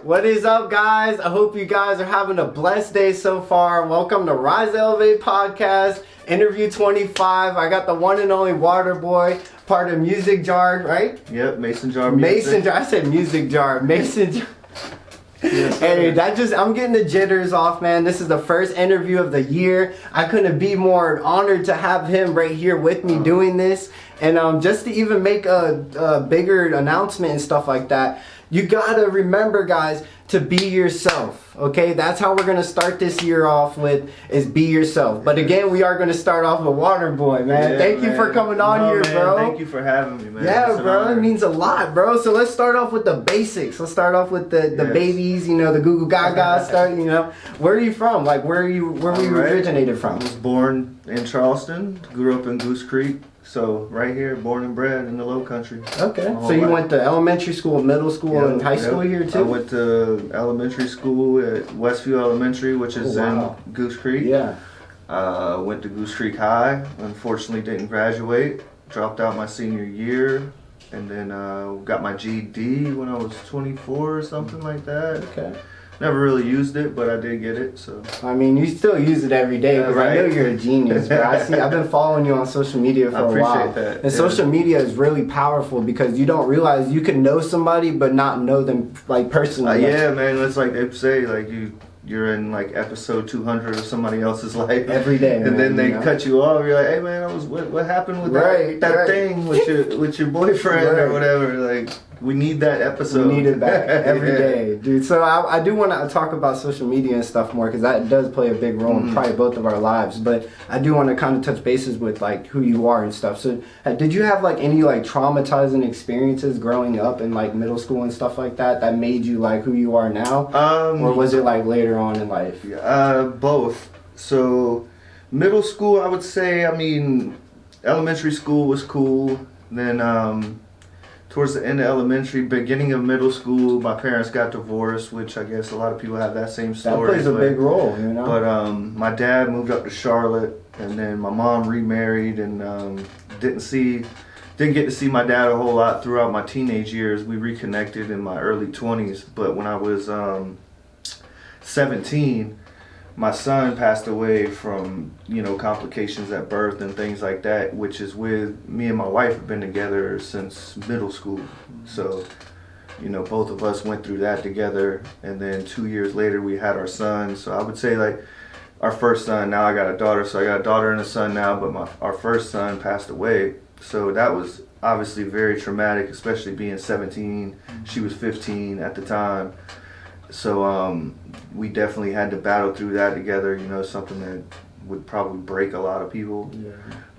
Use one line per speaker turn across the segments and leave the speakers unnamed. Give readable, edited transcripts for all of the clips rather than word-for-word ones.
What is up, guys? I hope you guys are having a blessed day so far. Welcome to 𝙄𝙩𝙬𝙚 podcast, interview 25. I got the one and only Waterboy, part of Muzik Jar, right?
Yep, Mason Jar.
Mason Jar. I said Muzik Jar. Mason Jar. Yes, hey, I'm getting the jitters off, man. This is the first interview of the year. I couldn't be more honored to have him right here with me doing this. And just to even make a bigger announcement and stuff like that, you gotta remember, guys, to be yourself, okay? That's how we're gonna start this year off with, is be yourself. But again, we are gonna start off with Waterboy, man.
Yeah,
Thank you for coming on here,
man,
bro.
Thank you for having me, man.
Yeah, bro, it means a lot, bro. So let's start off with the basics. Let's start off with the babies, you know, the goo goo gaga stuff, you know. Where are you from? Like, where were you originated from?
I was born in Charleston, grew up in Goose Creek. So right here, born and bred in the Low Country.
Okay. So you went to elementary school, middle school, and high school here too?
I went to elementary school at Westview Elementary, which is in Goose Creek.
Yeah.
Went to Goose Creek High. Unfortunately, didn't graduate. Dropped out my senior year, and then got my GED when I was 24 or something like that.
Okay.
Never really used it, but I did get it. So
I mean, you still use it every day because I know you're a genius, bro. I've been following you on social media for a while.
I appreciate that.
And social media is really powerful because you don't realize you can know somebody but not know them like personally.
Yeah, man. It's like they say, like you're in like episode 200 of somebody else's life
every day,
and then they cut you off. You're like, hey man, what happened with that thing with your boyfriend or whatever? Like, we need that episode.
We need it back every day, dude. So I do want to talk about social media and stuff more because that does play a big role in probably both of our lives. But I do want to kind of touch bases with like who you are and stuff. So did you have like any like traumatizing experiences growing up in like middle school and stuff like that made you like who you are now? Or was it like later on in life?
Both. So middle school, I would say, I mean, elementary school was cool. Then towards the end of elementary, beginning of middle school, my parents got divorced, which I guess a lot of people have that same story.
That plays a big role, you know?
But my dad moved up to Charlotte, and then my mom remarried, and didn't get to see my dad a whole lot throughout my teenage years. We reconnected in my early 20s, but when I was 17, my son passed away from, complications at birth and things like that, which is with me and my wife have been together since middle school. So, both of us went through that together, and then 2 years later we had our son. So I would say like our first son, now I got a daughter, so I got a daughter and a son now, but our first son passed away. So that was obviously very traumatic, especially being 17. She was 15 at the time. So we definitely had to battle through that together, something that would probably break a lot of people. Yeah.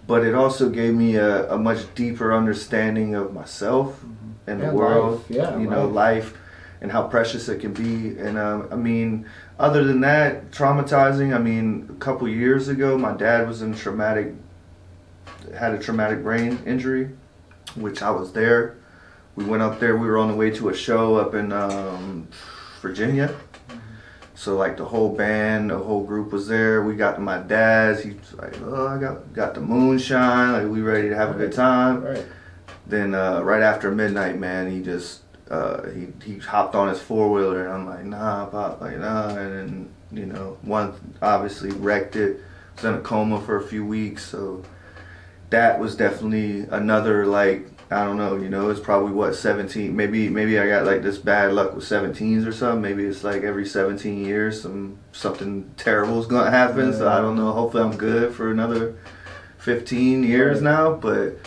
But it also gave me a much deeper understanding of myself and the world, life and how precious it can be. And I mean, other than that, traumatizing, I mean, a couple years ago, my dad was had a traumatic brain injury, which I was there. We went up there, we were on the way to a show up in Virginia. So like the whole band, the whole group was there. We got to my dad's. He was like, "Oh, I got the moonshine. Like, we ready to have a good time." Right. Then right after midnight, man, he just he hopped on his 4-wheeler, and I'm like, "Nah, Pop, like nah." And then one obviously wrecked it. Was in a coma for a few weeks. So that was definitely another like. I don't know, it's probably 17, maybe I got like this bad luck with 17s or something. Maybe it's like every 17 years something terrible is going to happen. Yeah. So I don't know, hopefully I'm good for another 15 years now. But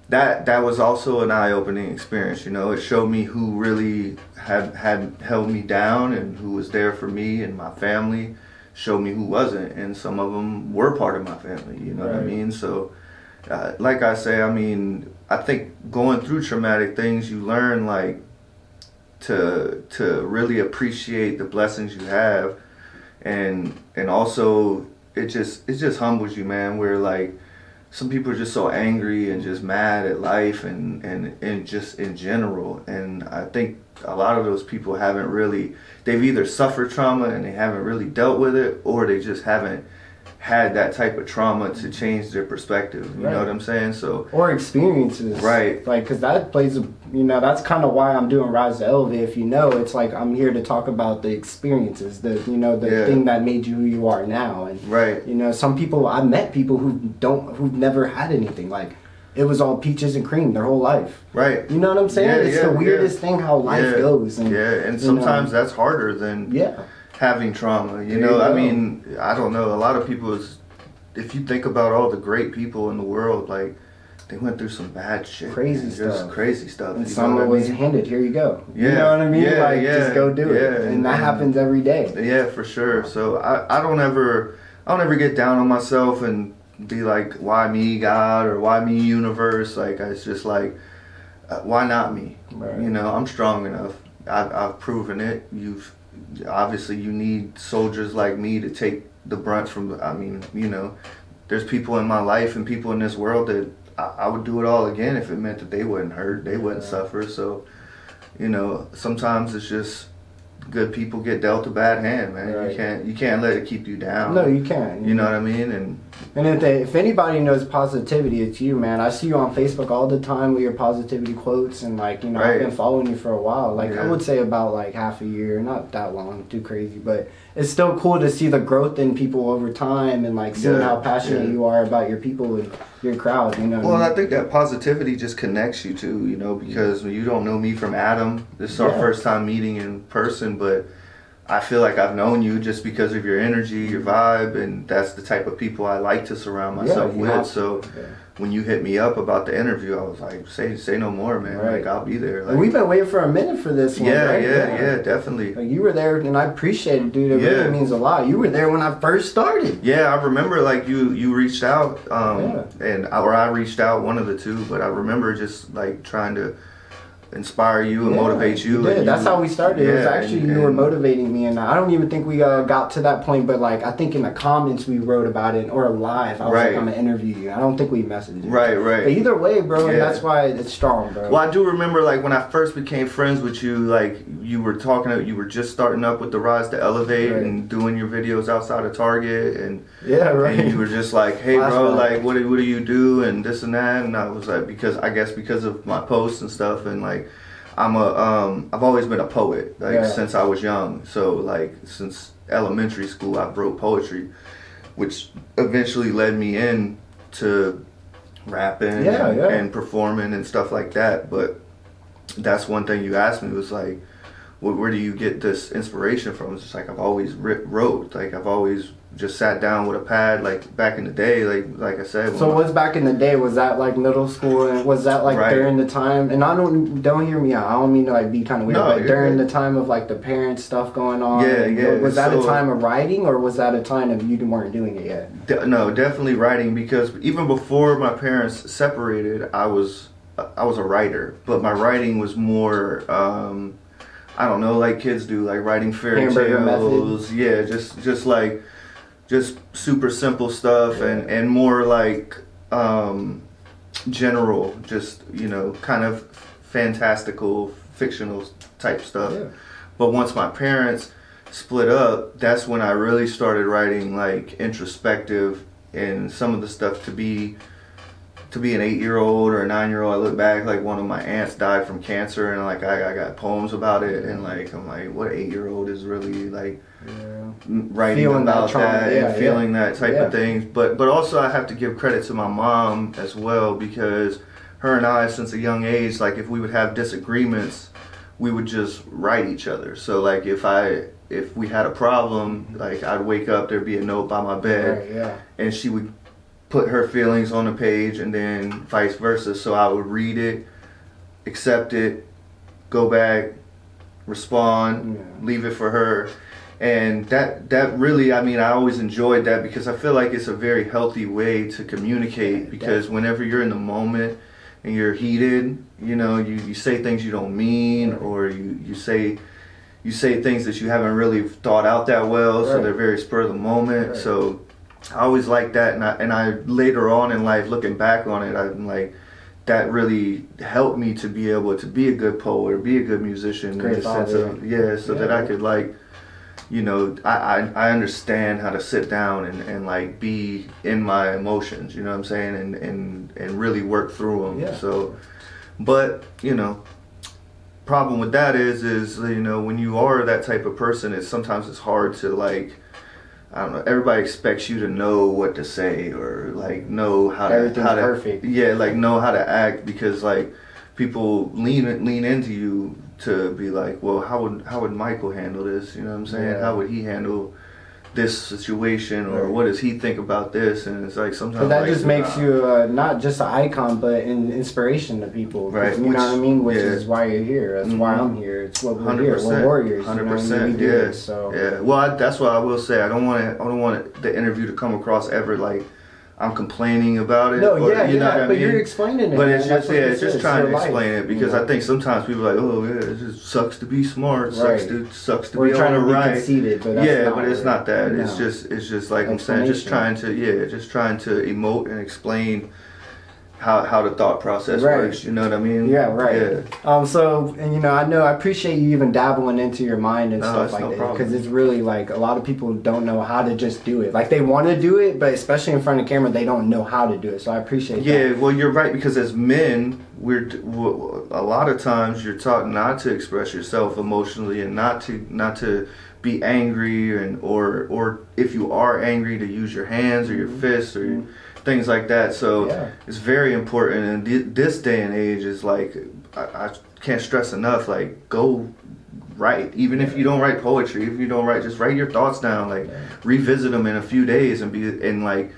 that was also an eye-opening experience, It showed me who really had held me down and who was there for me and my family. Showed me who wasn't, and some of them were part of my family, what I mean? So like I say, I mean, I think going through traumatic things, you learn like to really appreciate the blessings you have, and also it just humbles you, man. Where like some people are just so angry and just mad at life and just in general, and I think a lot of those people they've either suffered trauma and they haven't really dealt with it, or they just haven't had that type of trauma to change their perspective. You know what I'm saying? So
or experiences,
right?
Like, because that plays, you know, that's kind of why I'm doing Rise to Elevate. If you know, it's like I'm here to talk about the experiences, the thing that made you who you are now. And you know, some people, I met people who've never had anything. Like, it was all peaches and cream their whole life. Right. You know what I'm saying? It's the weirdest thing how life goes. And,
and sometimes that's harder than having trauma. You know, I mean, I don't know. A lot of people, if you think about all the great people in the world, like, they went through some bad shit. Crazy stuff.
And some was handed, here you go. You know what I mean? Just go do it. And that happens every day.
Yeah, for sure. So I don't ever get down on myself and be like, why me, God, or why me, universe? Like, it's just like, why not me? You know, I'm strong enough. I've proven it. Obviously you need soldiers like me to take the brunt from, I mean, you know, there's people in my life and people in this world that I would do it all again if it meant that they wouldn't hurt, they wouldn't suffer. So, you know, sometimes it's just good people get dealt a bad hand, man. You can't let it keep you down.
No, you can't.
You know what I mean? And
if anybody knows positivity, it's you, man. I see you on Facebook all the time with your positivity quotes, and like, you know, I've been following you for a while. Like, I would say about like half a year, not that long, too crazy, but it's still cool to see the growth in people over time, and like seeing how passionate you are about your people and your crowd, you know.
Well, I think that positivity just connects you too, you know, because you don't know me from Adam. This is our first time meeting in person, but I feel like I've known you just because of your energy, your vibe, and that's the type of people I like to surround myself with. So when you hit me up about the interview, I was like, say no more, man. Like, I'll be there. Like,
we've been waiting for a minute for this one, right?
Yeah, definitely.
Like, you were there, and I appreciate it, dude. It really means a lot. You were there when I first started.
Yeah, I remember, like, you reached out, or I reached out, one of the two, but I remember just, like, trying to inspire you and motivate you.
And that's how we started. It was actually you were motivating me, and I don't even think we got to that point, but like, I think in the comments we wrote about it, or live, I was like, I'm gonna interview you. I don't think we messaged it. Right. But either way, bro, and that's why it's strong, bro.
Well, I do remember, like, when I first became friends with you, like, you were just starting up with the Rise to Elevate and doing your videos outside of Target, and and you were just like, hey, bro, like, what do you do, and this and that, and I was like, because of my posts and stuff, and like, I've always been a poet, like, since I was young. So, like, since elementary school, I wrote poetry, which eventually led me in to rapping and performing and stuff like that. But that's one thing you asked me, was like, where do you get this inspiration from? It's just like, I've always wrote, like, I've always just sat down with a pad, like, back in the day, like I said.
So what's back in the day? Was that like middle school, and was that like during the time? And I don't hear me out. I don't mean to like be kind of weird, but during the time of like the parents stuff going on. Was that a time of writing, or was that a time of you weren't doing it yet?
No, definitely writing, because even before my parents separated, I was a writer, but my writing was more, I don't know, like kids do, like writing fairy tales. Yeah, just super simple stuff, and more like general, just, you know, kind of fantastical, fictional type stuff. But once my parents split up, that's when I really started writing, like, introspective, and some of the stuff to be an 8-year-old or a 9-year-old. I look back, like, one of my aunts died from cancer, and like I got poems about it, and like, I'm like, what 8-year-old is really like writing feeling about that and feeling that type of things. But also I have to give credit to my mom as well, because her and I, since a young age, like, if we would have disagreements, we would just write each other. So like, if we had a problem, like, I'd wake up, there'd be a note by my bed, and she would put her feelings on the page, and then vice versa. So I would read it, accept it, go back, respond, leave it for her. And that really, I mean, I always enjoyed that, because I feel like it's a very healthy way to communicate, because whenever you're in the moment and you're heated, you know, you say things you don't mean, or you say things that you haven't really thought out that well, so they're very spur of the moment. So I always liked that, and I later on in life, looking back on it, I'm like, that really helped me to be able to be a good poet or be a good musician, in the sense of that I could, like, you know, I understand how to sit down and like be in my emotions, you know what I'm saying, and really work through them.
Yeah.
So, but you know, problem with that is you know, when you are that type of person, sometimes it's hard to like, I don't know, everybody expects you to know what to say or like know how to
perfect.
Yeah, like know how to act, because like people lean into you to be like, well, how would Michael handle this? You know what I'm saying?
Yeah.
How would he handle this situation, or what does he think about this? And it's like sometimes
But that
like,
just makes you not just an icon, but an inspiration to people.
Right.
You know what I mean? Which
yeah.
is why you're here. That's why I'm here. It's what we're here.
100%.
We're warriors.
100%.
You know what I mean? We do
Yeah.
this, so.
Yeah. Well, that's what I will say. I don't want the interview to come across ever like I'm complaining about it.
No,
or,
yeah,
you know
yeah.
what I
but
mean?
you're explaining it.
But
man.
it's
That's
just
what
yeah,
this
it's just
is.
trying to
Your life,
explain it, because
you know?
I think sometimes people are like, oh yeah, it just sucks to be smart,
Right.
sucks to
We're
be
trying
on
to
the
be
right.
conceited, but that's
Yeah,
not
but it's
it.
not that.
No.
It's just like I'm saying, just trying to emote and explain how the thought process
Right.
works. You know what I mean?
Yeah, right.
Yeah.
So, and, you know, I appreciate you even dabbling into your mind and
No,
stuff
it's
like
no
that,
problem.
because it's really like a lot of people don't know how to just do it. Like they want to do it, but especially in front of camera, they don't know how to do it. So I appreciate that.
Yeah, well, you're right, because as men, a lot of times you're taught not to express yourself emotionally and not to be angry, or if you are angry, to use your hands or your fists or things like that. So it's very important, and this day and age is like, I can't stress enough, like go write, even if you don't write poetry, if you don't write, just write your thoughts down, like revisit them in a few days and like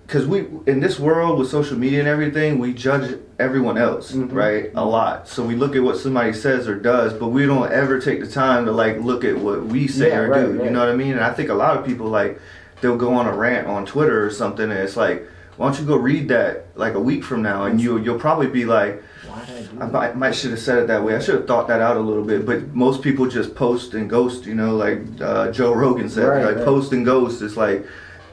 because we, in this world with social media and everything, we judge everyone else, right, a lot. So we look at what somebody says or does, but we don't ever take the time to like look at what we say or do.
Right.
You know what I mean? And I think a lot of people, like, they'll go on a rant on Twitter or something, and it's like, why don't you go read that like a week from now, and you'll probably be like, I might should have said it that way. I should have thought that out a little bit. But most people just post and ghost, you know, like Joe Rogan said, post and ghost. It's like,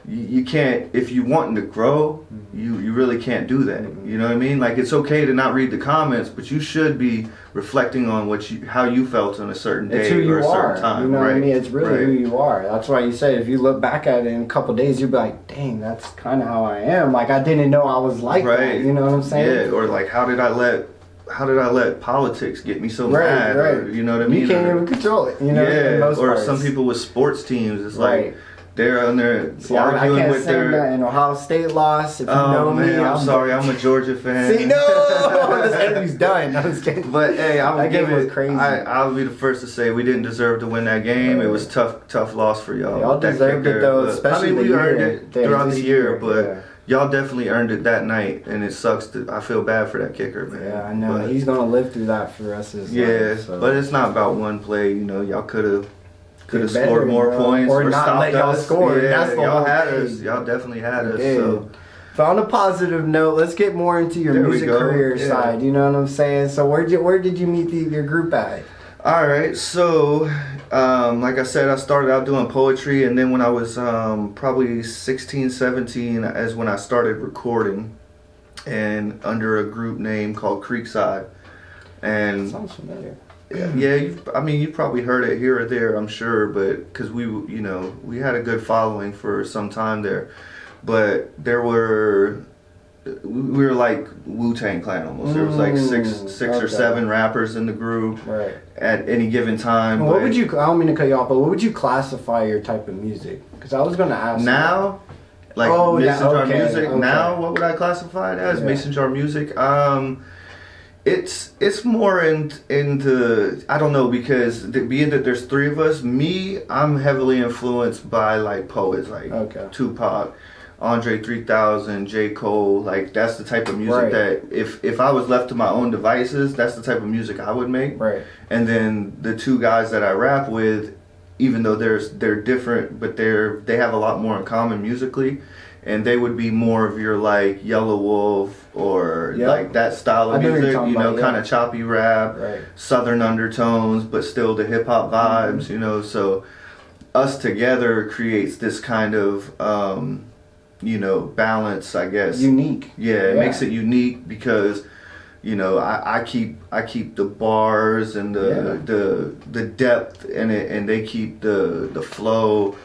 you can't, if you wanting to grow, you really can't do that. You know what I mean? Like, it's okay to not read the comments, but you should be reflecting on how you felt on a certain day or a certain time.
You know what I mean? It's really who you are. That's why you say, if you look back at it in a couple of days, you'll be like, dang, that's kind of how I am. Like, I didn't know I was like that. You know what I'm saying?
Yeah. Or like, how did I let politics get me so mad? Or, you know what I mean?
You can't even control it. You know?
Yeah.
Most
or
parts.
some people with sports teams, it's like, they're on there arguing
I can't
with
say
their.
That. And Ohio State lost. If you know me,
I'm sorry. I'm a Georgia fan.
See, no, this interview's done. I was kidding.
But hey,
that game was crazy.
I'll be the first to say we didn't deserve to win that game. It was tough loss for y'all.
Y'all deserved it though, especially
we earned it throughout the year, but
yeah.
Y'all definitely earned it that night, and it sucks. I feel bad for that kicker, man.
Yeah, I know.
But
he's gonna live through that for us as
life,
so.
But it's not about one play. You know, y'all could have
better,
scored more points
or not
stopped
let y'all
us.
score.
Yeah,
That's the
y'all
whole
had
thing.
us. Y'all definitely had us.
Yeah.
So.
But on a positive note, let's get more into your
There we
music
go.
career
Yeah.
side. You know what I'm saying? So where did you meet your group at?
All right, so like I said, I started out doing poetry, and then when I was probably 16, 17 is when I started recording, and under a group name called Creekside. And
Sounds familiar.
yeah, you probably heard it here or there, I'm sure, but because we had a good following for some time there, but we were like Wu-Tang Clan almost. There was like six or seven rappers in the group at any given time.
What would you? I don't mean to cut you off, but what would you classify your type of music? Because I was going to ask.
Now, like Mason jar music. Okay. Now, what would I classify it as? Mason jar music. It's more into I don't know, because being that there's three of us, I'm heavily influenced by like poets like Tupac, Andre 3000, J. Cole. Like, that's the type of music that if I was left to my own devices, that's the type of music I would make.
Right.
And then the two guys that I rap with, even though they're different, but they have a lot more in common musically, and they would be more of your like Yellow Wolf or like that style of music, kind of choppy rap, southern undertones, but still the hip hop vibes, so us together creates this kind of balance, I guess.
Unique.
Yeah, it makes it unique because you know, I keep the bars and the depth in it, and they keep the flow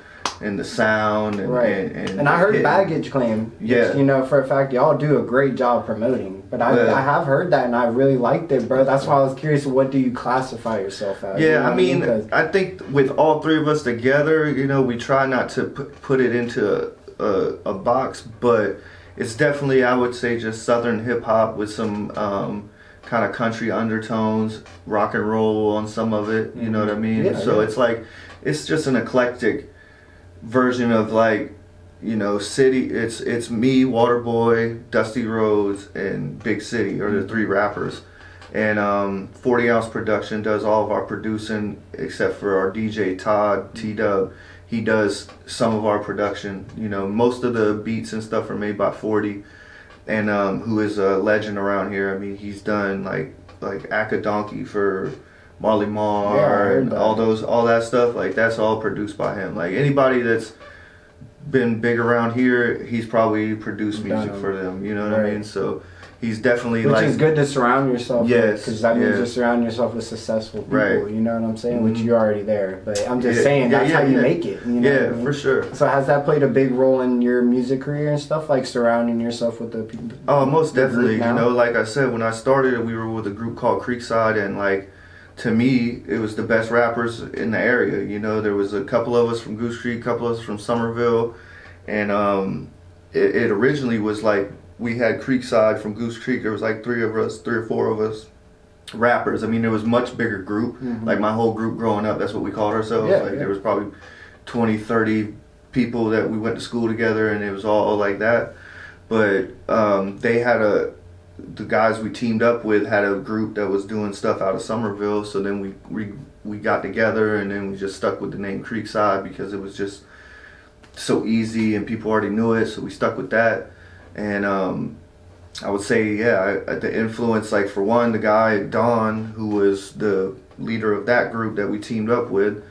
and the sound and
and I heard Baggage Claim. Which, you know, for a fact, y'all do a great job promoting. But I have heard that, and I really liked it, bro. That's why I was curious. What do you classify yourself as?
Yeah,
you know
I mean, I think with all three of us together, you know, we try not to put it into a box, but it's definitely, I would say, just Southern hip hop with some kind of country undertones, rock and roll on some of it. You know what I mean?
Yeah,
so it's like, it's just an eclectic version of, like, you know, City. It's me, Waterboy, Dusty Rhodes, and Big City are the three rappers. And 40 Ounce Production does all of our producing, except for our DJ Todd T-Dub. He does some of our production. You know, most of the beats and stuff are made by 40, and who is a legend around here. I mean, he's done like Donkey for Marley Marl and all that stuff. Like, that's all produced by him. Like, anybody that's been big around here, he's probably produced music for them. You know what I mean? So he's definitely
which is good to surround yourself with, because that means you surround yourself with successful people, you know what I'm saying? Which you're already there, but I'm just saying that's how you make it, you know what I mean?
For sure.
So has that played a big role in your music career and stuff, like surrounding yourself with the people?
Oh, most definitely. You know, like I said, when I started, we were with a group called Creekside, and like, to me, it was the best rappers in the area. You know, there was a couple of us from Goose Creek, a couple of us from Somerville, and it originally was like, we had Creekside from Goose Creek. There was like three or four of us rappers. I mean, there was a much bigger group. Like, my whole group growing up, that's what we called ourselves. There was probably 20, 30 people that we went to school together, and it was all like that. But they had the guys we teamed up with had a group that was doing stuff out of Somerville. So then we got together, and then we just stuck with the name Creekside because it was just so easy and people already knew it. So we stuck with that. And I would say, the influence, like, for one, the guy Don, who was the leader of that group that we teamed up with,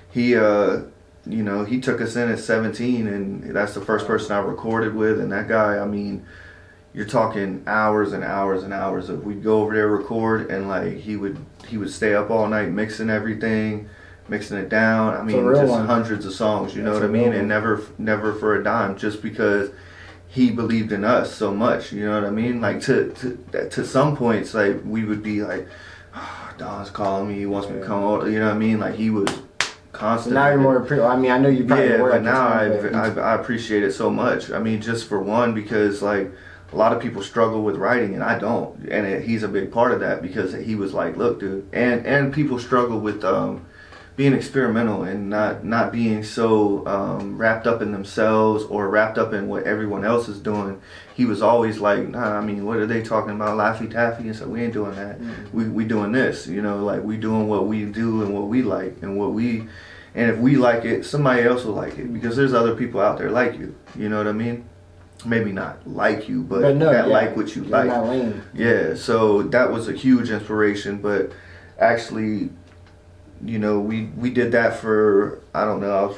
he you know, he took us in at 17, and that's the first person I recorded with. And that guy, I mean, you're talking hours and hours and hours of, we'd go over there, record, and like, he would stay up all night mixing everything, mixing it down. I mean, just hundreds of songs, you know what I mean? And never for a dime, just because he believed in us so much, you know what I mean? Like, to some points, like, we would be like, oh, Don's calling me, he wants me to come over, you know what I mean? Like, he was constant.
Now you're more I mean, I know you probably were,
but now I appreciate it so much. I mean, just for one, because like, a lot of people struggle with writing, and I don't, and he's a big part of that, because he was like, look, dude, and people struggle with being experimental and not being so wrapped up in themselves or wrapped up in what everyone else is doing. He was always like, nah, I mean, what are they talking about, Laffy Taffy? And so we ain't doing that. We doing this, you know, like, we doing what we do and what we like, and if we like it, somebody else will like it, because there's other people out there like you know what I mean? Maybe not like you, but like what you like.
Not lame.
Yeah, so that was a huge inspiration. But actually, you know, we did that for, I don't know, I was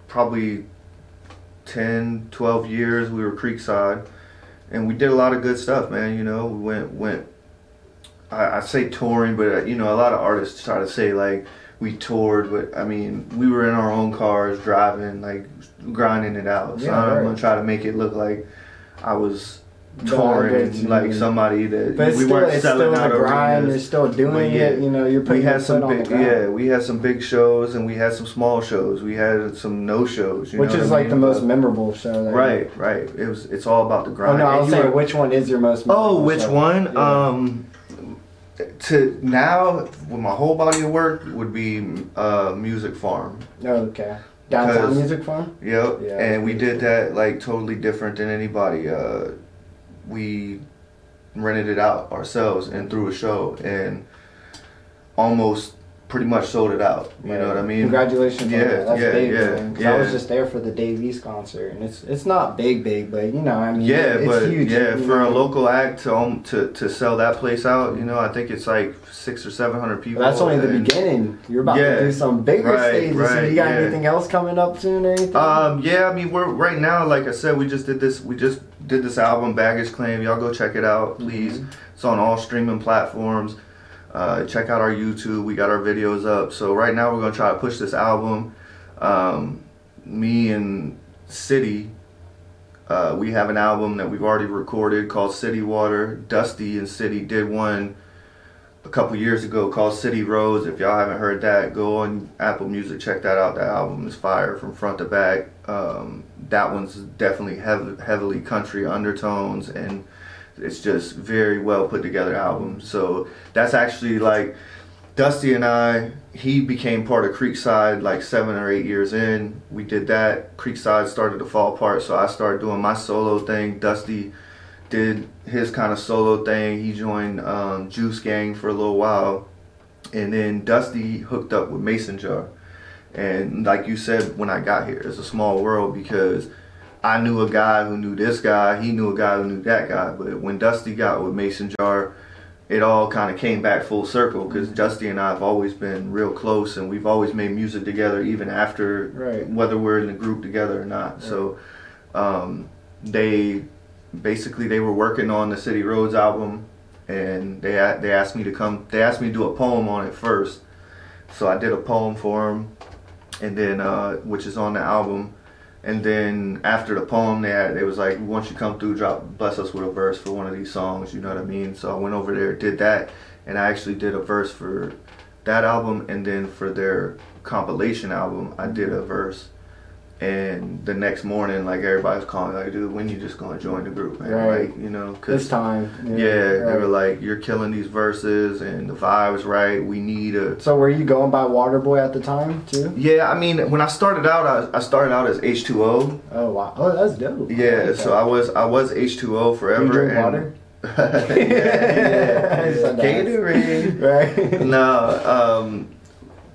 probably 10, 12 years. We were Creekside, and we did a lot of good stuff, man. You know, we went I say touring, but, you know, a lot of artists try to say, like, we toured, but I mean, we were in our own cars driving, like, grinding it out. So I'm gonna try to make it look like I was touring, like somebody that
but
we weren't selling out
arenas. Grind, you're still doing it, you know, you're putting your foot on the ground.
We had some big shows, and we had some small shows. We had some no shows,
which is like the most memorable show.
Right. It's all about the grind.
Oh no, I was saying, which one is your most memorable
which
show?
one? Yeah. To now, with my whole body of work, would be Music Farm.
Oh, okay. Downtown Music Farm?
Yep. Yeah, and we did that like totally different than anybody. We rented it out ourselves and threw a show, and almost pretty much sold it out. You know what I mean?
Congratulations! That's big, man.
Yeah.
I was just there for the Dave East concert, and it's not big, but you know, I mean,
it's
huge.
For a local act to sell that place out, you know, I think it's like 600 or 700 people.
But that's only the beginning. You're about to do some bigger stages. So you got anything else coming up soon or anything?
I mean, we're right now, like I said, we just did this album, Baggage Claim. Y'all go check it out, please. It's on all streaming platforms. Check out our YouTube. We got our videos up. So right now we're gonna try to push this album. Me and City, we have an album that we've already recorded called City Water. Dusty and City did one a couple years ago called City Roads. If y'all haven't heard that, go on Apple Music, check that out. That album is fire from front to back. That one's definitely heavily country undertones, and it's just very well put together album. So that's actually like Dusty and I, he became part of Creekside like 7 or 8 years in. We did that. Creekside started to fall apart, so I started doing my solo thing. Dusty did his kind of solo thing. He joined Juice Gang for a little while, and then Dusty hooked up with Mason Jar. And like you said, when I got here, it's a small world because I knew a guy who knew this guy, he knew a guy who knew that guy. But when Dusty got with Mason Jar, it all kind of came back full circle because Dusty and I have always been real close, and we've always made music together even after, whether we're in the group together or not. So they were working on the City Roads album, and they asked me to come. They asked me to do a poem on it first, so I did a poem for them, and then which is on the album. And then after the poem, they was like, "We want you to come through, bless us with a verse for one of these songs." You know what I mean? So I went over there, did that, and I actually did a verse for that album, and then for their compilation album, I did a verse. And the next morning, like, everybody was calling me like, "Dude, when you just gonna join the group, man?"
Right.
Like, you know, cause
this time.
They were like, "You're killing these verses, and the vibe's right. We need a."
So were you going by Waterboy at the time too?
Yeah, I mean, when I started out, I started out as H2O.
Oh wow, oh that's dope.
Yeah, so I was H2O forever.
You drink water?
yeah. Gatorade.
Right.
No,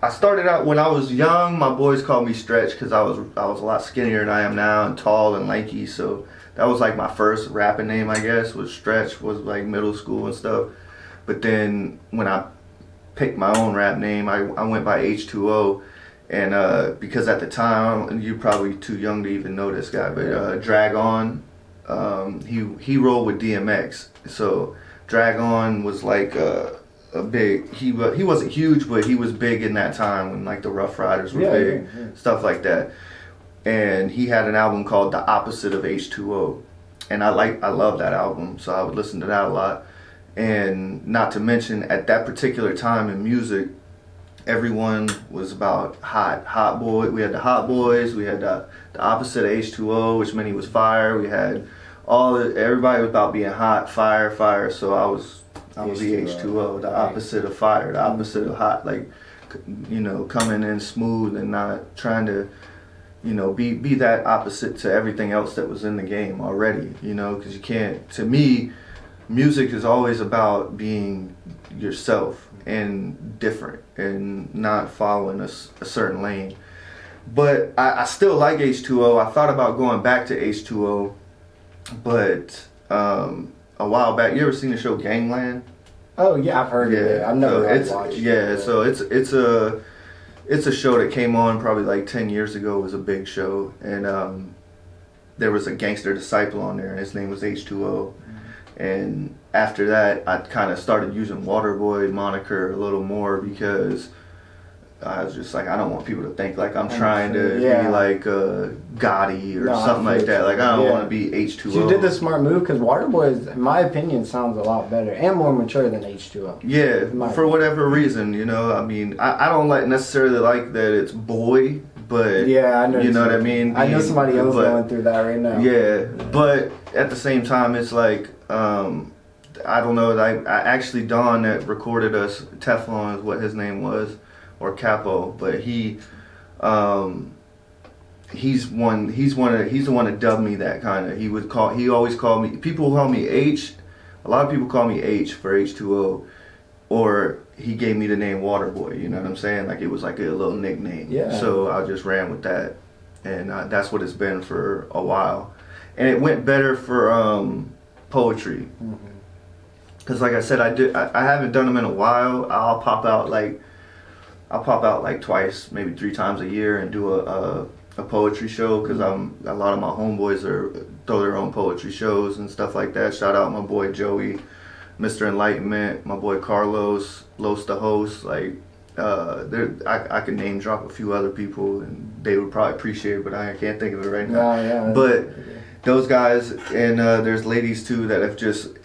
I started out when I was young. My boys called me Stretch because I was a lot skinnier than I am now, and tall and lanky. So that was like my first rapping name, I guess. Was Stretch, was like middle school and stuff. But then when I picked my own rap name, I went by H2O, and because at the time, and you're probably too young to even know this guy, but Drag On, he rolled with DMX. So Drag On was like a big, he wasn't huge, but he was big in that time when like the Rough Riders were big, stuff like that. And he had an album called The Opposite of H2O, and I love that album, so I would listen to that a lot. And not to mention, at that particular time in music, everyone was about hot boy. We had the Hot Boys, we had the opposite of H2O, which meant he was fire. We had everybody was about being hot, fire. So I was the H2O, the opposite of fire, the opposite of hot, like, you know, coming in smooth and not trying to, you know, be that opposite to everything else that was in the game already, you know, because you can't, to me, music is always about being yourself and different and not following a certain lane. But I still like H2O. I thought about going back to H2O, but a while back, you ever seen the show Gangland?
Oh yeah, I've heard of it. I've never watched it.
Yeah, so it's a show that came on probably like 10 years ago. It was a big show, and there was a gangster disciple on there, and his name was H2O. And after that, I kind of started using Waterboy moniker a little more because I was just like, I don't want people to think like I'm trying to be like Gotti or something like that. Like, I don't want to be H2O.
So you did the smart move because Waterboy, in my opinion, sounds a lot better and more mature than H2O.
Yeah, for whatever reason, you know. I mean, I don't necessarily like that it's boy, but
yeah, I know.
You know what I mean?
I know somebody else going through that right now.
Yeah, but at the same time, it's like, I don't know. I actually, Don that recorded us, Teflon is what his name was, or Capo, but he's the one that dubbed me that kind of. He always called me. People call me H. A lot of people call me H for H2O, or he gave me the name Waterboy. You know what I'm saying? Like, it was like a little nickname. Yeah. So I just ran with that, and that's what it's been for a while, and it went better for poetry. Because like I said, I haven't done them in a while. I'll pop out like twice, maybe 3 times a year and do a poetry show, because a lot of my homeboys throw their own poetry shows and stuff like that. Shout out my boy Joey, Mr. Enlightenment, my boy Carlos, Los the Host, like I could name drop a few other people and they would probably appreciate it, but I can't think of it right now.
Yeah.
But those guys, and there's ladies too that have just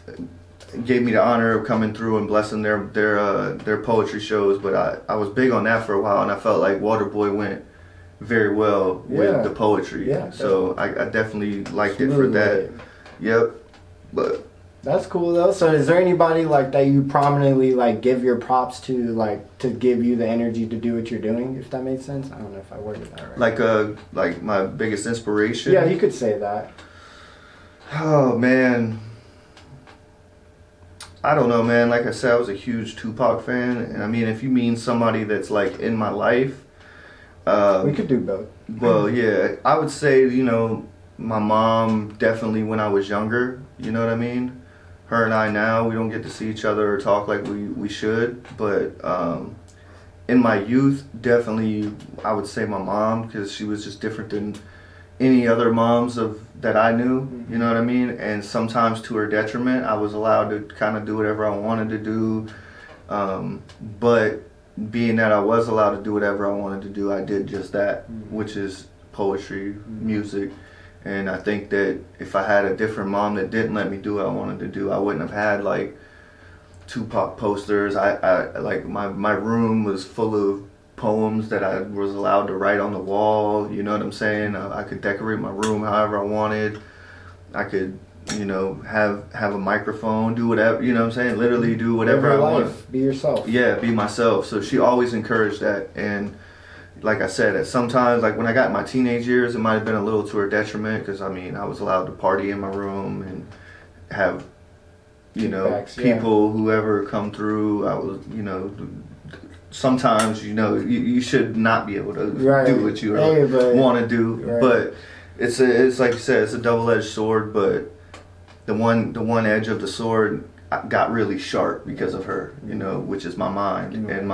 gave me the honor of coming through and blessing their poetry shows. But I was big on that for a while, and I felt like Waterboy went very well with the poetry.
Yeah,
so I definitely liked it for that. Yep. But
that's cool though. So is there anybody like that you prominently like give your props to, like to give you the energy to do what you're doing, if that makes sense? I don't know if I worded that right.
Like my biggest inspiration?
Yeah, you could say that.
Oh man, I don't know, man. Like I said, I was a huge Tupac fan, and I mean, if you mean somebody that's like in my life,
we could do both.
Well, yeah, I would say, you know, my mom definitely when I was younger. You know what I mean? Her and I now, we don't get to see each other or talk like we should, but in my youth, definitely I would say my mom, because she was just different than any other moms that I knew, you know what I mean? And sometimes to her detriment, I was allowed to kind of do whatever I wanted to do, but being that I was allowed to do whatever I wanted to do, I did just that, which is poetry, music. And I think that if I had a different mom that didn't let me do what I wanted to do, I wouldn't have had like Tupac posters. I like my room was full of poems that I was allowed to write on the wall. You know what I'm saying? I could decorate my room however I wanted. I could, you know, have a microphone, do whatever. You know what I'm saying? Literally do whatever I want.
Be yourself.
Yeah, be myself. So she always encouraged that. And like I said, at sometimes, like when I got in my teenage years, it might have been a little to her detriment, because I mean, I was allowed to party in my room and have, you know, people, whoever come through. I was, you know, sometimes, you know, you should not be able to do what you want to do. But it's like you said, it's a double-edged sword. But the one edge of the sword got really sharp because of her, you know, which is my mind and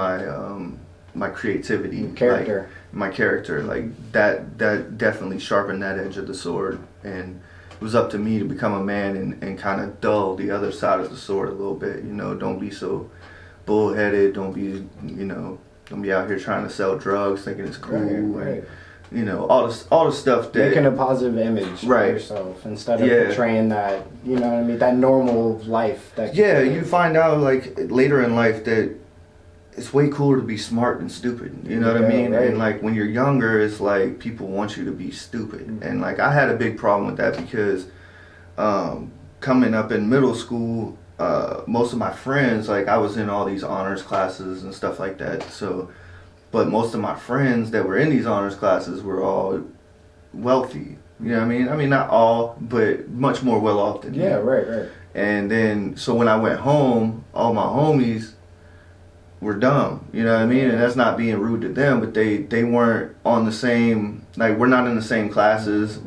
my creativity,
character.
Like my character, like that definitely sharpened that edge of the sword, and it was up to me to become a man and kind of dull the other side of the sword a little bit. You know, don't be so bullheaded. Don't be out here trying to sell drugs, thinking it's cool, and you know, all the stuff that
making a positive image for yourself instead of portraying that, you know what I mean, that normal life. That
you find out like later in life that it's way cooler to be smart than stupid. You know what I mean? And like when you're younger, it's like people want you to be stupid. And like I had a big problem with that, because coming up in middle school, most of my friends, like I was in all these honors classes and stuff like that. So, but most of my friends that were in these honors classes were all wealthy. You know what I mean? I mean, not all, but much more well off than me.
Right.
And then, so when I went home, all my homies were dumb, you know what I mean? And that's not being rude to them, but they weren't on the same, like we're not in the same classes.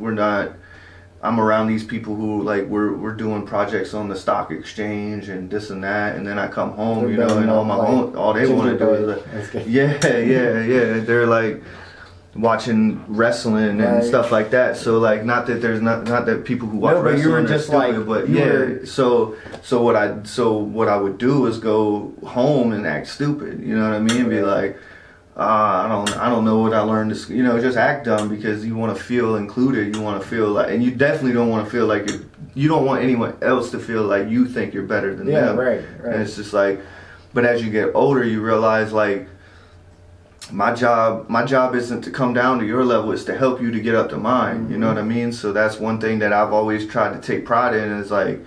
I'm around these people who like we're doing projects on the stock exchange and this and that, and then I come home, you know, and all they want to do is like, yeah. They're like watching wrestling and stuff like that. So like, not that people who watch wrestling
you were just
stupid,
like,
but So what I would do is go home and act stupid. You know what I mean? Be like, I don't know what I learned this. You know, just act dumb because you want to feel included. You want to feel like, and you definitely don't want to feel like you don't want anyone else to feel like you think you're better than them.
Right.
And it's just like, but as you get older, you realize like, my job isn't to come down to your level, it's to help you to get up to mine. You know what I mean? So that's one thing that I've always tried to take pride in, is like,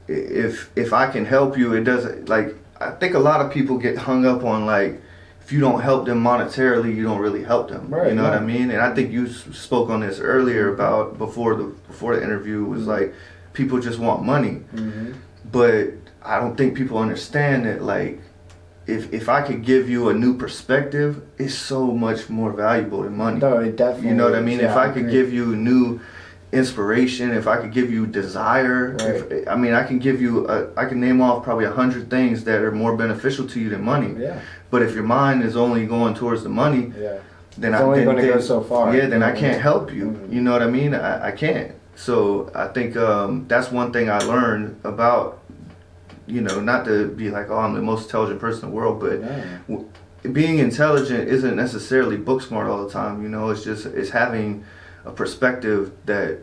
if I can help you, it doesn't, like, I think a lot of people get hung up on like, if you don't help them monetarily, you don't really help them. You know what I mean? And I think you spoke on this earlier about before the interview, was like, people just want money. But I don't think people understand that, like, if I could give you a new perspective, it's so much more valuable than money.
No, it definitely.
You know what I mean? If I could give you new inspiration, if I could give you desire, I can give you I can name off probably 100 things that are more beneficial to you than money. But if your mind is only going towards the money, then
it's only going to go so far.
Then I can't help you. You know what I mean? I can't. So I think that's one thing I learned about, you know, not to be like, oh, I'm the most intelligent person in the world, but being intelligent isn't necessarily book smart all the time. You know, it's having a perspective that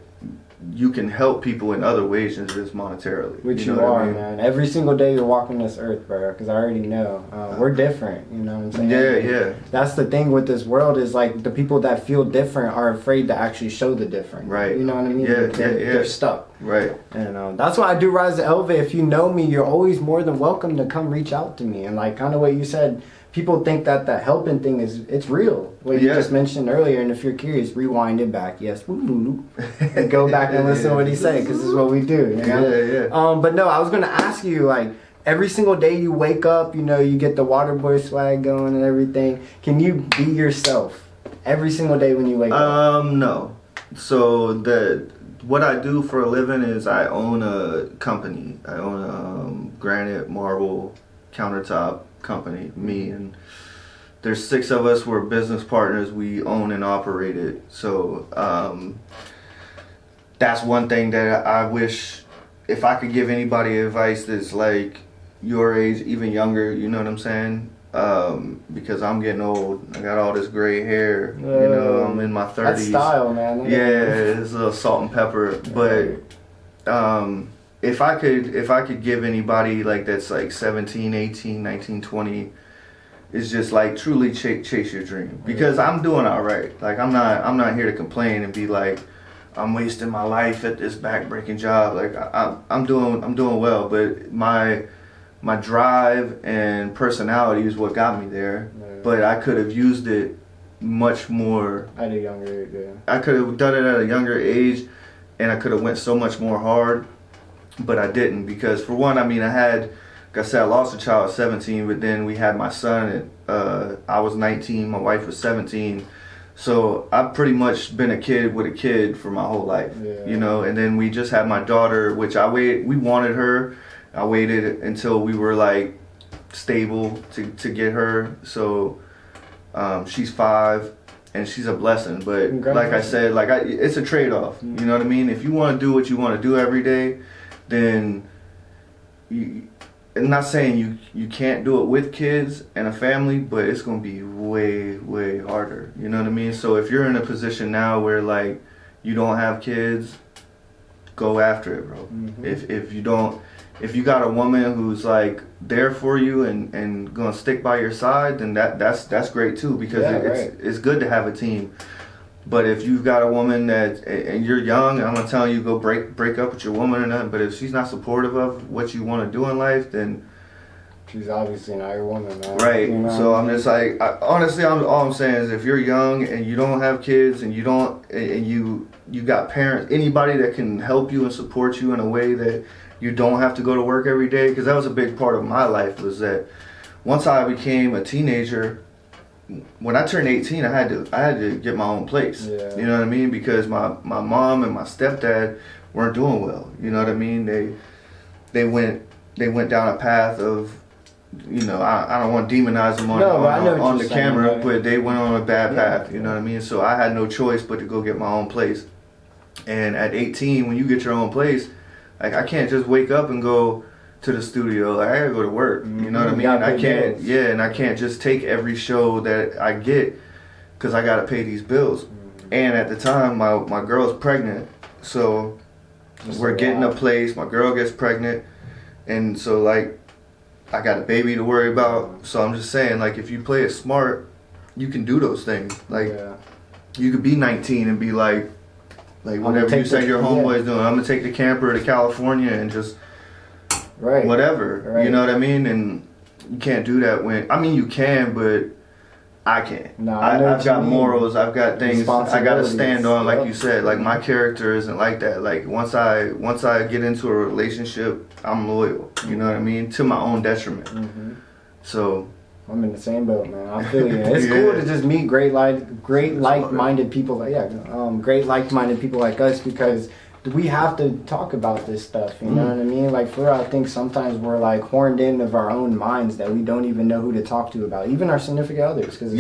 you can help people in other ways than just monetarily.
Which
you know
are,
I mean?
man. Every single day you're walking this earth, bro, because I already know. We're different, you know what I'm saying?
Yeah.
That's the thing with this world is, like, the people that feel different are afraid to actually show the different.
Right.
You know what I mean?
Yeah,
They're stuck.
Right.
And that's why I do Rise to Elevate. If you know me, you're always more than welcome to come reach out to me. And, like, kind of what you said, people think that helping thing it's real. What you just mentioned earlier, and if you're curious, rewind it back. Yes, and go back and listen to what he said, because this is what we do. You know? But no, I was gonna ask you, like, every single day you wake up, you know, you get the Waterboy swag going and everything. Can you be yourself every single day when you wake up?
No. So what I do for a living is I own a company. I own a granite marble countertop company, me, and there's 6 of us. We're business partners. We own and operate it. So that's one thing that I wish, if I could give anybody advice that's like your age, even younger, you know what I'm saying? Because I'm getting old. I got all this gray hair. You know, I'm in my 30s.
That's style, man.
It's a little salt and pepper. But if I could give anybody like that's like 17, 18, 19, 20, it's just like truly chase your dream, because I'm doing all right. Like I'm not here to complain and be like I'm wasting my life at this backbreaking job. Like I'm doing well, but my drive and personality is what got me there. But I could have used it much more
at a younger age.
I could have done it at a younger age, and I could have went so much more hard. But I didn't, because for one, I mean, like I said, I lost a child at 17, but then we had my son at, I was 19, my wife was 17. So I've pretty much been a kid with a kid for my whole life, you know, and then we just had my daughter, which we wanted her. I waited until we were like stable to get her. So she's 5. And she's a blessing, but like I said, it's a trade-off. You know what I mean? If you want to do what you want to do every day, then I'm not saying you can't do it with kids and a family, but it's gonna be way harder. You know what I mean? So if you're in a position now where like you don't have kids, go after it, bro. If you got a woman who's like there for you and gonna stick by your side, then that's great too, because it's good to have a team. But if you've got a woman and you're young, I'm not telling you go break up with your woman or nothing, but if she's not supportive of what you want to do in life, then
she's obviously not your woman, man.
Right.
You know?
So I'm just like, honestly, all I'm saying is if you're young and you don't have kids and you got parents, anybody that can help you and support you in a way that you don't have to go to work every day, because that was a big part of my life, was that once I became a teenager, when I turned 18, I had to get my own place. You know what I mean? Because my mom and my stepdad weren't doing well. You know what I mean? They went down a path of, you know, I don't want to demonize them on the camera, right? But they went on a bad path. You know what I mean? So I had no choice but to go get my own place. And at 18, when you get your own place, like I can't just wake up and go to the studio. Like I gotta go to work. You know what I mean? I can't. And I can't just take every show that I get, because I gotta pay these bills. And at the time, my girl's pregnant, so we're getting a place. My girl gets pregnant, and so like I got a baby to worry about. So I'm just saying, like, if you play it smart, you can do those things. Like you could be 19 and be like whatever you say your homeboy's doing. I'm gonna take the camper to California and just whatever. You know what I mean? And you can't do that you can, but I can't.
No,
I've got morals. I've got things I gotta stand on. Like you said, like my character isn't like that. Like once I get into a relationship, I'm loyal. You know what I mean? To my own detriment. So
I'm in the same boat, man. I feel you. It's cool to just meet great like-minded people. Great like-minded people like us, because we have to talk about this stuff. You know what I mean? Like, for real, I think sometimes we're like horned in of our own minds that we don't even know who to talk to about, even our significant others, because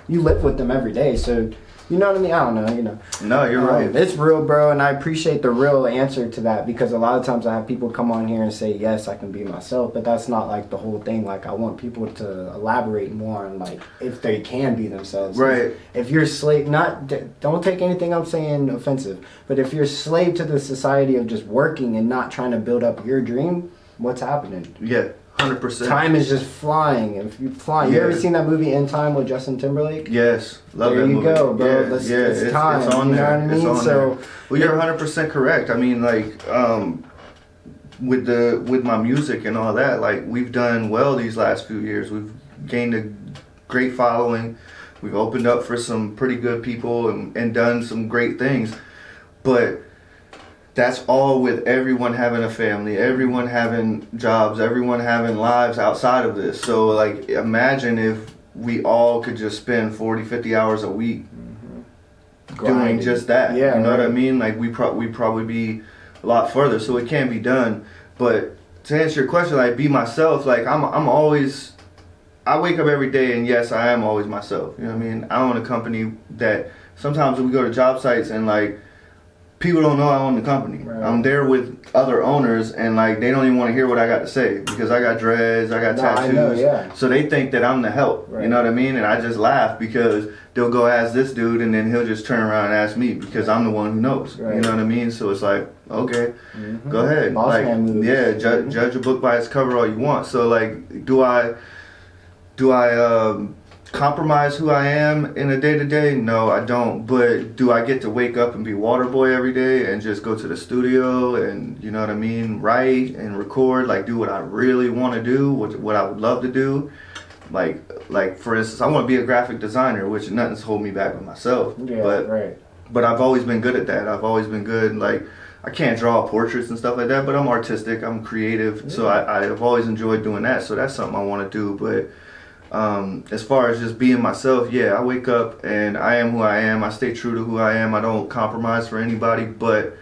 you live with them every day. So You know what I mean? I don't know, you know.
No, you're right.
It's real, bro, and I appreciate the real answer to that, because a lot of times I have people come on here and say, yes, I can be myself, but that's not like the whole thing. Like, I want people to elaborate more on like if they can be themselves.
Right.
If you're a slave, don't take anything I'm saying offensive, but if you're a slave to the society of just working and not trying to build up your dream, what's happening?
Yeah. 100%.
Time is just flying. If you fly, you ever seen that movie In Time with Justin Timberlake?
Yes, love
there
that
you
movie.
go, bro.
Yeah,
It's time.
It's on
you
there.
know what I mean?
It's on
so,
there. Well, you're 100% correct. I mean, like, with my music and all that, like, we've done well these last few years. We've gained a great following. We've opened up for some pretty good people and done some great things, but that's all with everyone having a family, everyone having jobs, everyone having lives outside of this. So, like, imagine if we all could just spend 40, 50 hours a week doing just that.
Yeah,
you know what I mean? Like, we'd probably be a lot further. So it can be done. But to answer your question, like, be myself, like, I'm always, I wake up every day and yes, I am always myself. You know what I mean? I own a company that sometimes we go to job sites and, like, people don't know I own the company. Right. I'm there with other owners, and like they don't even want to hear what I got to say because I got dreads, I got tattoos. I know, so they think that I'm the help. Right. You know what I mean? And I just laugh because they'll go ask this dude, and then he'll just turn around and ask me because I'm the one who knows. Right. You know what I mean? So it's like, okay, go ahead.
Boss
like,
man moves.
Yeah, judge a book by its cover all you want. So like, do I compromise who I am in a day-to-day? No, I don't. But do I get to wake up and be Waterboy every day and just go to the studio and, you know what I mean, write and record, like do what I really want to do, what I would love to do? Like for instance, I want to be a graphic designer, which nothing's holding me back with myself.
Yeah,
but I've always been good at that. I've always been good, like, I can't draw portraits and stuff like that, but I'm artistic, I'm creative, so I've always enjoyed doing that, so that's something I want to do. But as far as just being myself, yeah, I wake up and I am who I am. I stay true to who I am. I don't compromise for anybody, but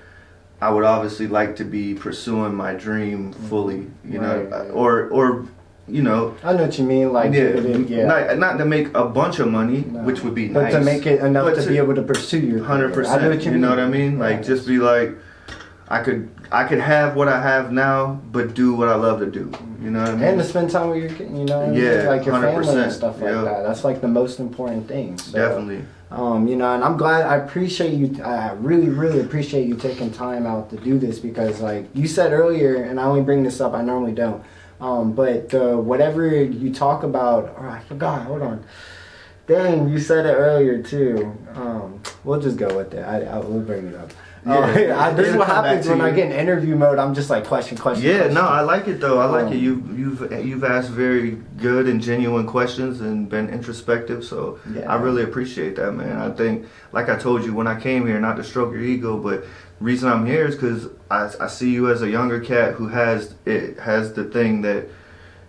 I would obviously like to be pursuing my dream fully, you know, or you know.
I know what you mean, like,
not to make a bunch of money, which would be nice,
but to make it enough to be able to pursue your
100%. I know what you know what I mean? Like, just be like, I could have what I have now, but do what I love to do. You know what I mean?
And to spend time with your, you know, like your 100%, family and stuff like that. That's like the most important thing. So,
definitely.
You know, and I'm glad. I appreciate you. I really, really appreciate you taking time out to do this because, like you said earlier, and I only bring this up. I normally don't. But whatever you talk about, I forgot. Hold on. Dang, you said it earlier too. We'll just go with it. We'll bring it up. This is what happens when I get in interview mode. I'm just like question.
Yeah, no, I like it though. I like it. You've asked very good and genuine questions and been introspective. So I really appreciate that, man. I think, like I told you when I came here, not to stroke your ego, but the reason I'm here is because I see you as a younger cat who has the thing that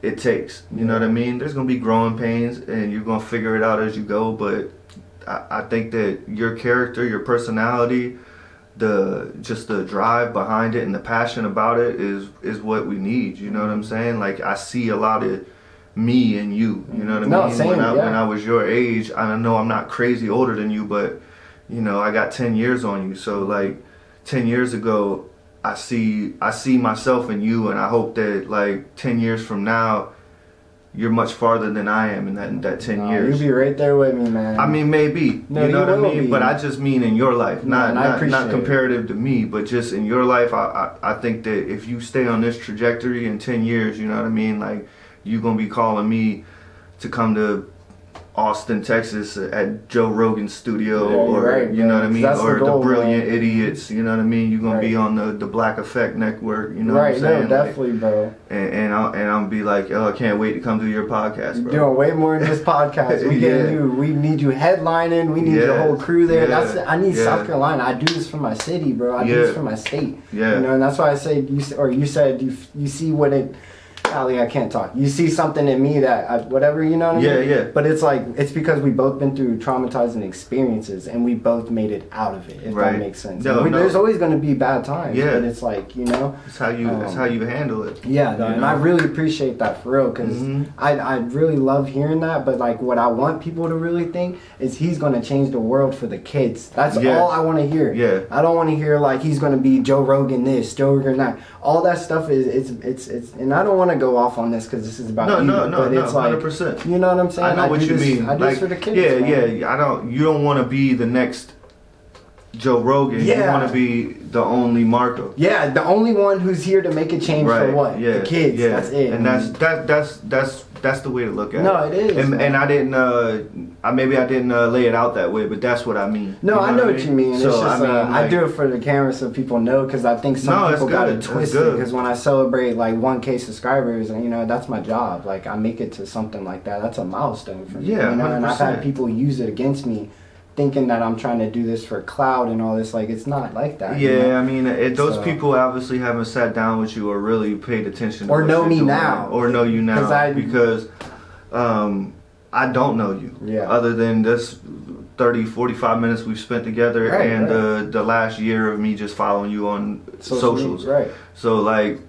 it takes. You know what I mean? There's gonna be growing pains, and you're gonna figure it out as you go. But I think that your character, your personality, the drive behind it and the passion about it is what we need. You know what I'm saying? Like, I see a lot of me in you. You know what I mean? When I was your age, I know I'm not crazy older than you, but you know, I got 10 years on you. So like 10 years ago, I see myself in you, and I hope that like 10 years from now, you're much farther than I am in that 10 years.
You'll be right there with me, man.
I mean, maybe.
No,
you know what I mean?
Be.
But I just mean in your life, not comparative
it.
to me, but just in your life. I think that if you stay on this trajectory in 10 years, you know what I mean? Like, you're going to be calling me to come to Austin, Texas at Joe Rogan's studio, you know what I mean? Or the Brilliant Idiots, you know what I mean? You're going to be on the Black Effect Network, you know what I'm saying?
No, definitely, bro.
And I'll be like, oh, I can't wait to come do your podcast, bro.
You're doing way more than this podcast. We need you headlining. We need your whole crew there. I need South Carolina. I do this for my city, bro. I do this for my state.
Yeah.
You know, and that's why I say, you said you see what it Ali, I can't talk. You see something in me that whatever, you know what I mean?
Yeah.
But it's like, it's because we both been through traumatizing experiences and we both made it out of it, if that makes sense.
No,
There's always going to be bad times, but it's like, you know.
It's how you handle it.
Yeah, and I really appreciate that for real, because I really love hearing that, but like what I want people to really think is he's going to change the world for the kids. That's all I want to hear.
Yeah.
I don't want to hear like he's going to be Joe Rogan this, Joe Rogan that. All that stuff is it's and I don't want to go off on this because this is about but it's like
100%.
You know what I'm saying?
I know what you mean.
I do
like,
this for the kids.
Yeah. You don't want to be the next Joe Rogan.
Yeah.
You want to be the only Marco.
Yeah, the only one who's here to make a change for what?
Yeah.
The kids.
Yeah.
That's it.
And that's the way to look at it.
No, it is.
And I didn't I didn't lay it out that way, but that's what I mean.
No, I know what you mean.
So,
it's just,
I
do it for the camera so people know, because I think some people got it twisted. Because when I celebrate like 1K subscribers, and you know, that's my job. Like I make it to something like that. That's a milestone for me.
Yeah,
you know?
100%.
And I've had people use it against me, thinking that I'm trying to do this for clout and all this. Like it's not like that.
Yeah,
you know?
I mean, those people obviously haven't sat down with you or really paid attention to
or
what
know
you're
me
doing,
now,
or know you now, because I don't know you.
Yeah.
Other than this 30, 45 minutes we've spent together, the last year of me just following you on socials.
Right.
So like,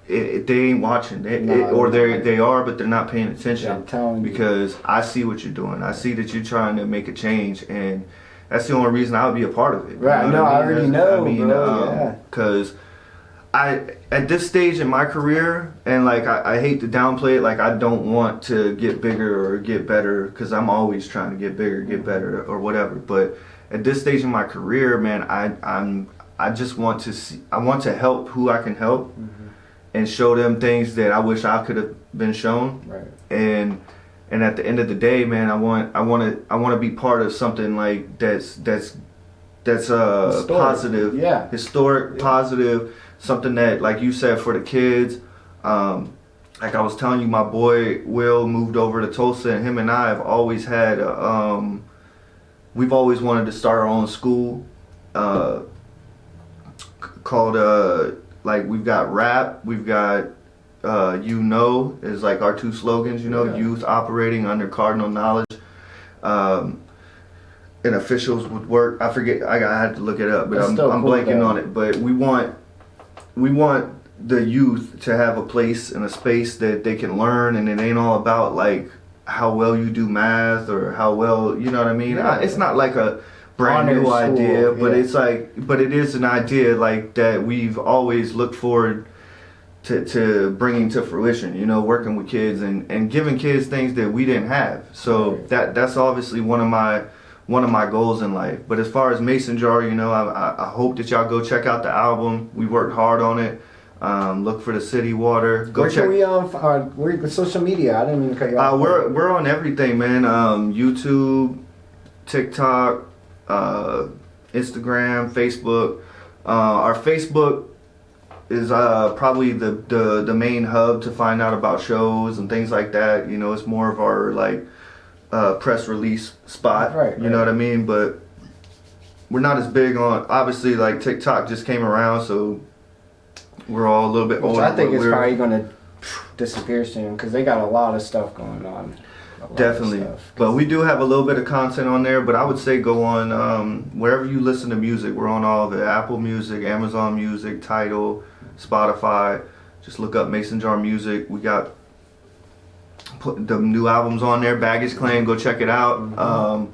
they ain't watching, they are, but they're not paying attention.
Yeah, I'm telling you.
Because I see what you're doing. I see that you're trying to make a change, and that's the only reason I would be a part of it.
Right.
You know
I already know, bro.
Because at this stage in my career, and like I hate to downplay it, like I don't want to get bigger or get better, because I'm always trying to get bigger, get better, or whatever. But at this stage in my career, man, I just want to see. I want to help who I can help, and show them things that I wish I could have been shown.
Right.
And at the end of the day, man, I want to be part of something like that's positive, historic, positive. Something that, like you said, for the kids. Like I was telling you, my boy Will moved over to Tulsa, and him and I have always had, we've always wanted to start our own school, called, like we've got rap, we've got, is like our two slogans, youth operating under cardinal knowledge. And officials would work. I forget, I had to look it up, but I'm blanking on it. But we want the youth to have a place and a space that they can learn, and it ain't all about like how well you do math or how well, you know what I mean? It's not like a brand new idea, but it's like, but it is an idea like that we've always looked forward to bringing to fruition, working with kids and giving kids things that we didn't have. So that's obviously one of my goals in life. But as far as Mason Jar, I hope that y'all go check out the album. We worked hard on it. Look for the City Water. Go check.
We're social media. I didn't mean to cut you off.
We're on everything, man. YouTube, TikTok, Instagram, Facebook. Our Facebook is probably the main hub to find out about shows and things like that. It's more of our like press release spot. Right. You know what I mean? But we're not as big on, obviously, like TikTok just came around, so we're all a little bit older.
I think it's probably going to disappear soon because they got a lot of stuff going on.
Definitely. But we do have a little bit of content on there, but I would say go on wherever you listen to music. We're on all of it. Apple Music, Amazon Music, Tidal, Spotify. Just look up Mason Jar Music. We got the new albums on there, Baggage Claim. Go check it out.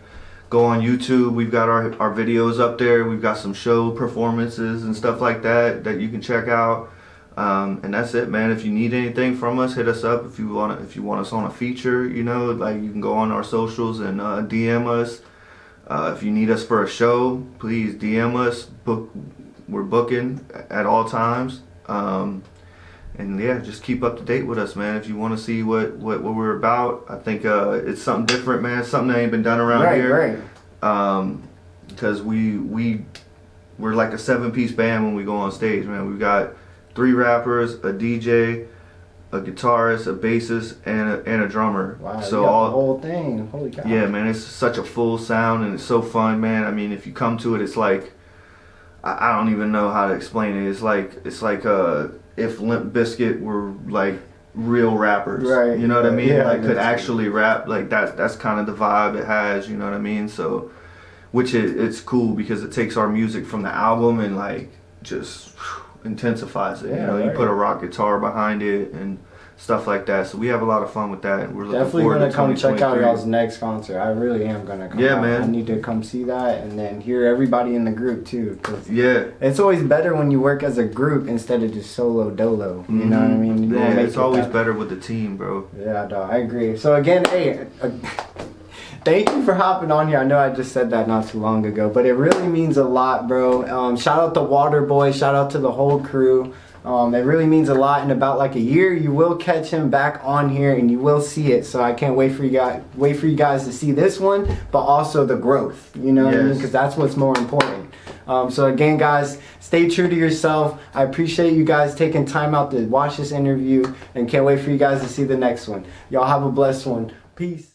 Go on YouTube. We've got our videos up there. We've got some show performances and stuff like that you can check out. And that's it, man. If you need anything from us, hit us up. If you want us on a feature, like you can go on our socials and DM us. If you need us for a show, please DM us. We're booking at all times. And yeah, just keep up to date with us, man. If you want to see what we're about, I think it's something different, man. It's something that ain't been done around here. Because we're like a 7-piece band when we go on stage, man. We've got 3 rappers, a DJ, a guitarist, a bassist, and a drummer.
Wow, so all the whole thing. Holy cow.
Yeah, man. It's such a full sound, and it's so fun, man. I mean, if you come to it, it's like I don't even know how to explain it. It's like if Limp Bizkit were like real rappers,
Right.
You know what I mean?
Yeah,
like could
that's
actually rap. Like that's kind of the vibe it has. You know what I mean? So, which it's cool because it takes our music from the album and like just intensifies it.
Yeah,
you know, you
right.
put a rock guitar behind it and stuff like that. So we have a lot of fun with that. And we're looking
Definitely
forward
gonna
to
come check out
2023.
y'all's next concert. I really am gonna come.
Yeah,
out.
man.
I need to come see that and then hear everybody in the group too. 'Cause
Yeah.
it's always better when you work as a group instead of just solo dolo. You know what I mean? You wanna
Yeah,
make
it's
it
always
that-
better with the team, bro.
Yeah, dog, I agree. So again, hey, thank you for hopping on here. I know I just said that not too long ago, but it really means a lot, bro. Shout out to WATERBOY'S. Shout out to the whole crew. It really means a lot. In about like a year, you will catch him back on here, and you will see it. So I can't wait for you guys to see this one, but also the growth. You know what I mean?
Yes.
Because that's what's more important. So again, guys, stay true to yourself. I appreciate you guys taking time out to watch this interview, and can't wait for you guys to see the next one. Y'all have a blessed one. Peace.